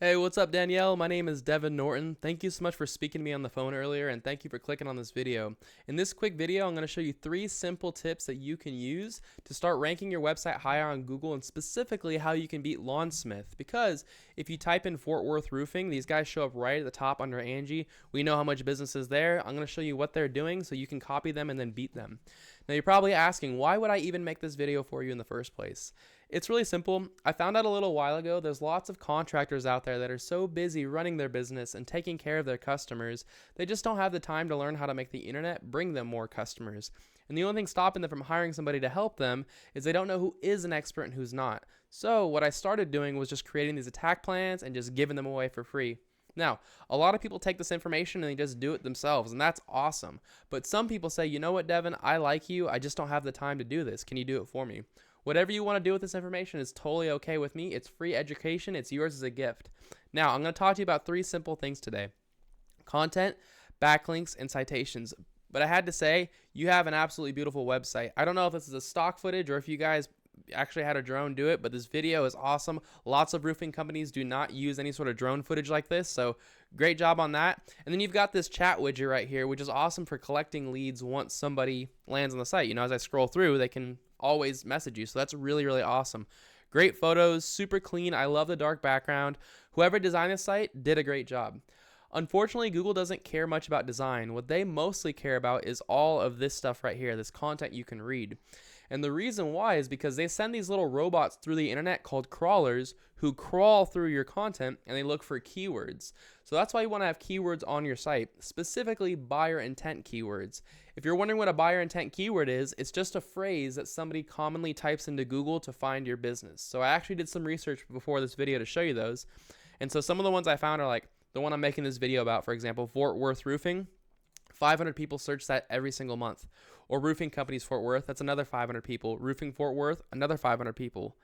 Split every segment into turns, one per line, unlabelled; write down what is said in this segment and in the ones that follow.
Hey, what's up, Danielle? My name is Devin Norton. Thank you so much for speaking to me on the phone earlier, and thank you for clicking on this video. In this quick video, I'm going to show you 3 simple tips that you can use to start ranking your website higher on Google, and specifically how you can beat Lawnsmith. Because if you type in Fort Worth Roofing, these guys show up right at the top under Angie. We know how much business is there. I'm going to show you what they're doing so you can copy them and then beat them. Now, you're probably asking, why would I even make this video for you in the first place? It's really simple. I found out a little while ago there's lots of contractors out there that are so busy running their business and taking care of their customers, they just don't have the time to learn how to make the internet bring them more customers. And the only thing stopping them from hiring somebody to help them is they don't know who is an expert and who's not. So what I started doing was just creating these attack plans and just giving them away for free. Now, a lot of people take this information and they just do it themselves, and that's awesome. But some people say, you know what, Devin, I like you. I just don't have the time to do this. Can you do it for me? Whatever you want to do with this information is totally okay with me. It's free education. It's yours as a gift. Now, I'm going to talk to you about 3 simple things today: content, backlinks, and citations. But I had to say, you have an absolutely beautiful website. I don't know if this is a stock footage or if you guys actually had a drone do it, but this video is awesome. Lots of roofing companies do not use any sort of drone footage like this, so great job on that. And then you've got this chat widget right here, which is awesome for collecting leads once somebody lands on the site. You know, as I scroll through, they can always message you, so that's really, really awesome. Great photos, super clean. I love the dark background. Whoever designed this site did a great job. Unfortunately, Google doesn't care much about design. What they mostly care about is all of this stuff right here, this content you can read. And the reason why is because they send these little robots through the internet called crawlers who crawl through your content and they look for keywords. So that's why you want to have keywords on your site, specifically buyer intent keywords. If you're wondering what a buyer intent keyword is, it's just a phrase that somebody commonly types into Google to find your business. So I actually did some research before this video to show you those. And so some of the ones I found are like the one I'm making this video about, for example, Fort Worth Roofing. 500 people search that every single month. Or Roofing Companies Fort Worth, that's another 500 people. Roofing Fort Worth, another 500 people.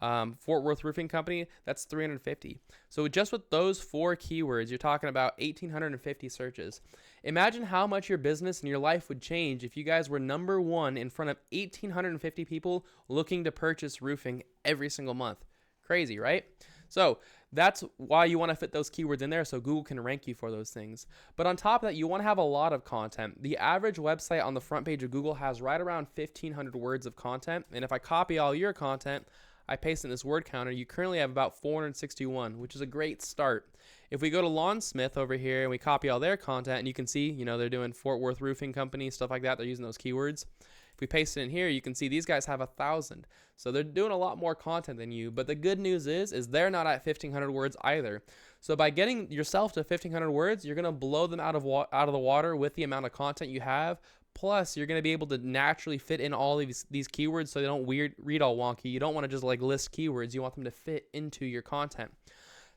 Fort Worth Roofing Company, that's 350. So just with those 4 keywords, you're talking about 1,850 searches. Imagine how much your business and your life would change if you guys were number 1 in front of 1,850 people looking to purchase roofing every single month. Crazy, right? So that's why you want to fit those keywords in there so Google can rank you for those things. But on top of that, you want to have a lot of content. The average website on the front page of Google has right around 1,500 words of content. And if I copy all your content, I paste in this word counter, you currently have about 461, which is a great start. If we go to Lawnsmith over here and we copy all their content, and you can see, you know, they're doing Fort Worth Roofing Company, stuff like that. They're using those keywords. If we paste it in here, you can see these guys have 1,000. So they're doing a lot more content than you. But the good news is they're not at 1,500 words either. So by getting yourself to 1,500 words, you're going to blow them out of the water with the amount of content you have. Plus, you're going to be able to naturally fit in all these keywords so they don't read all wonky. You don't want to just like list keywords. You want them to fit into your content.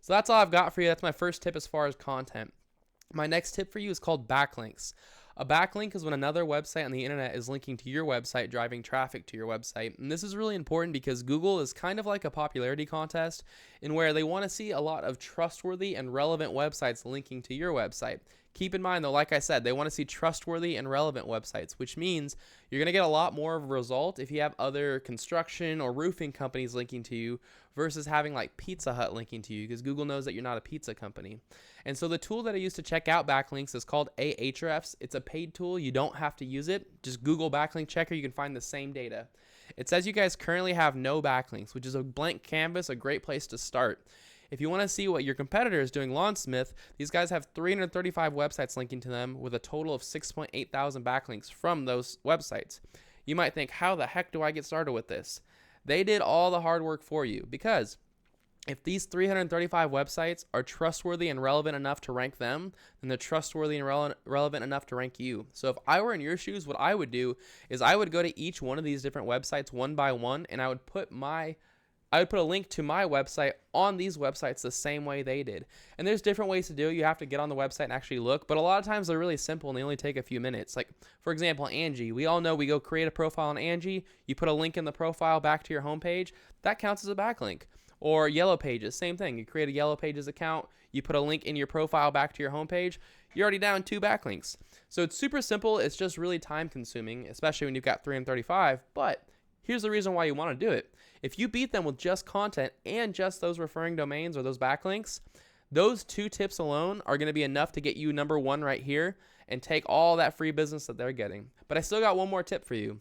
So that's all I've got for you. That's my first tip as far as content. My next tip for you is called backlinks. A backlink is when another website on the internet is linking to your website, driving traffic to your website. And this is really important because Google is kind of like a popularity contest in where they want to see a lot of trustworthy and relevant websites linking to your website. Keep in mind, though, like I said, they want to see trustworthy and relevant websites, which means you're going to get a lot more of a result if you have other construction or roofing companies linking to you versus having like Pizza Hut linking to you, because Google knows that you're not a pizza company. And so the tool that I use to check out backlinks is called Ahrefs. It's a paid tool. You don't have to use it. Just Google backlink checker. You can find the same data. It says you guys currently have no backlinks, which is a blank canvas, a great place to start. If you want to see what your competitor is doing, Lawnsmith, these guys have 335 websites linking to them with a total of 6.8 thousand backlinks from those websites. You might think, how the heck do I get started with this? They did all the hard work for you, because if these 335 websites are trustworthy and relevant enough to rank them, then they're trustworthy and relevant enough to rank you. So if I were in your shoes, what I would do is I would go to each one of these different websites one by one, and I would put a link to my website on these websites the same way they did. And there's different ways to do it. You have to get on the website and actually look, but a lot of times they're really simple and they only take a few minutes. Like, for example, Angie. We all know we go create a profile on Angie. You put a link in the profile back to your homepage. That counts as a backlink. Or Yellow Pages, same thing. You create a Yellow Pages account. You put a link in your profile back to your homepage. You're already down 2 backlinks. So it's super simple. It's just really time consuming, especially when you've got 335, but Here's the reason why you want to do it. If you beat them with just content and just those referring domains or those backlinks, those 2 tips alone are going to be enough to get you number 1 right here and take all that free business that they're getting. But I still got one more tip for you,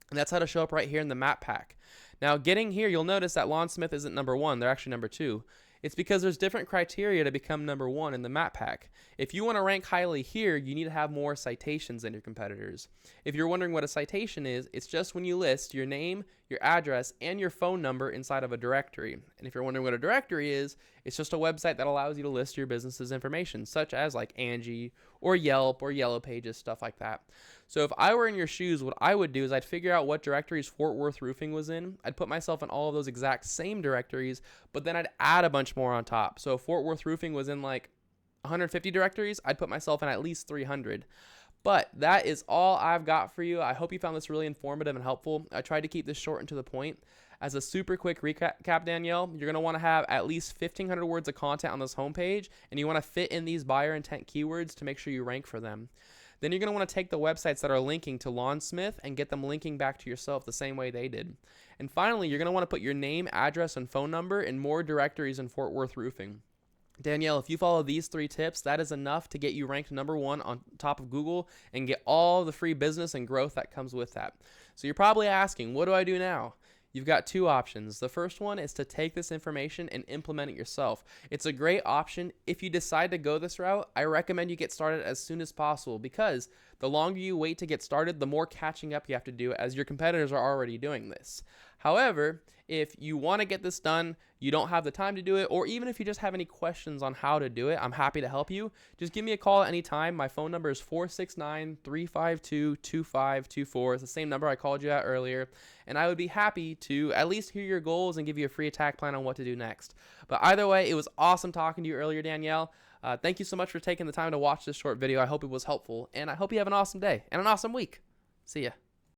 and that's how to show up right here in the map pack. Now, getting here, you'll notice that Lawnsmith isn't number 1. They're actually number 2. It's because there's different criteria to become number 1 in the map pack. If you want to rank highly here, you need to have more citations than your competitors. If you're wondering what a citation is, it's just when you list your name, your address, and your phone number inside of a directory. And if you're wondering what a directory is, it's just a website that allows you to list your business's information, such as like Angie or Yelp or Yellow Pages, stuff like that. So if I were in your shoes, what I would do is I'd figure out what directories Fort Worth Roofing was in. I'd put myself in all of those exact same directories, but then I'd add a bunch more on top. So if Fort Worth Roofing was in like 150 directories, I'd put myself in at least 300. But that is all I've got for you. I hope you found this really informative and helpful. I tried to keep this short and to the point. As a super quick recap, Danielle, you're going to want to have at least 1,500 words of content on this homepage, and you want to fit in these buyer intent keywords to make sure you rank for them. Then you're going to want to take the websites that are linking to Lawnsmith and get them linking back to yourself the same way they did. And finally, you're going to want to put your name, address, and phone number in more directories in Fort Worth Roofing. Danielle, if you follow these 3 tips, that is enough to get you ranked number 1 on top of Google and get all the free business and growth that comes with that. So you're probably asking, what do I do now? You've got 2 options. The first one is to take this information and implement it yourself. It's a great option. If you decide to go this route, I recommend you get started as soon as possible, because the longer you wait to get started, the more catching up you have to do, as your competitors are already doing this. However, if you want to get this done, you don't have the time to do it, or even if you just have any questions on how to do it, I'm happy to help you. Just give me a call at any time. My phone number is 469-352-2524. It's the same number I called you at earlier, and I would be happy to at least hear your goals and give you a free attack plan on what to do next. But either way, it was awesome talking to you earlier, Danielle. Thank you so much for taking the time to watch this short video. I hope it was helpful, and I hope you have an awesome day and an awesome week. See ya.